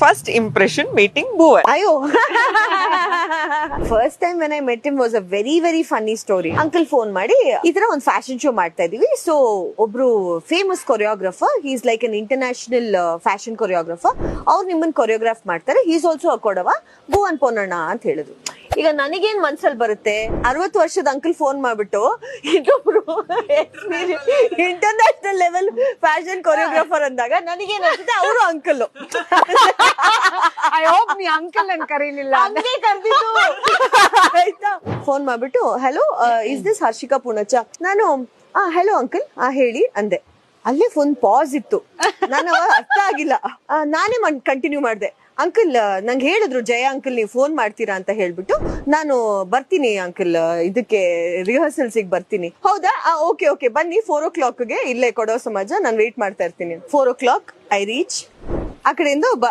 first impression meeting Bhuvan? Ayo. First time when I met him was a very very funny story. Uncle phone ಮಾಡಿ ಈ ತರ ಒಂದು fashion show ಮಾಡ್ತಾ ಇದೀವಿ. So ಒಬ್ರು famous choreographer, he is like an international fashion choreographer. ಅವ್ರು ನಿಮ್ಮನ್ನ choreograph ಮಾಡ್ತಾರೆ. He is also a Kodava, Bhuvan Ponnanna ಅಂತ ಹೇಳಿದ್ರು. ಈಗ ನನಗೇನ್ ಮನ್ಸಲ್ಲಿ ಬರುತ್ತೆ, 60 ವರ್ಷದ ಅಂಕಲ್ ಫೋನ್ ಮಾಡ್ಬಿಟ್ಟು ಇನ್ನೊಬ್ರು ಇಂಟರ್ನ್ಯಾಷನಲ್ ಲೆವೆಲ್ ಫ್ಯಾಷನ್ ಕೊರಿಯೋಗ್ರಾಫರ್ ಅಂದಾಗ ನನಗೇನ್ ಅನ್ಸುತ್ತೆ, ಅವರು ಅಂಕಲ್. ಐ ಹೋಪ್ ನೀ ಅಂಕಲ್ ಅನ್ ಕರೀಲಿಲ್ಲ. ಹಂಗೆ ಕರ್ದಿದ್ದು ಆಯ್ತಾ. ಫೋನ್ ಮಾಡ್ಬಿಟ್ಟು hello is this Harshika Poonacha? ನಾನು ಹಲೋ ಅಂಕಲ್ ಹೇಳಿ ಅಂದೆ. ಅಲ್ಲೇ ಫೋನ್ ಪಾಸ್ ಇತ್ತು. ನಾನು ಅರ್ಥ ಆಗಿಲ್ಲ. ನಾನೇ ಕಂಟಿನ್ಯೂ ಮಾಡಿದೆ. ಅಂಕಲ್ ನಂಗೆ ಹೇಳಿದ್ರು ಜಯ ಅಂಕಲ್ ನೀವು ಫೋನ್ ಮಾಡ್ತೀರಾ ಅಂತ ಹೇಳ್ಬಿಟ್ಟು, ನಾನು ಬರ್ತೀನಿ ಅಂಕಲ್, ಇದಕ್ಕೆ ರಿಹರ್ಸಲ್ಸಿಗೆ ಬರ್ತೀನಿ. ಹೌದಾ, ಓಕೆ ಓಕೆ ಬನ್ನಿ 4 o'clockಗೆ ಇಲ್ಲೇ ಕೊಡೋ ಸಮಾಜ, ನಾನು ವೇಟ್ ಮಾಡ್ತಾ ಇರ್ತೀನಿ. 4 o'clock ಐ ರೀಚ್. ಆ ಕಡೆಯಿಂದ ಒಬ್ಬ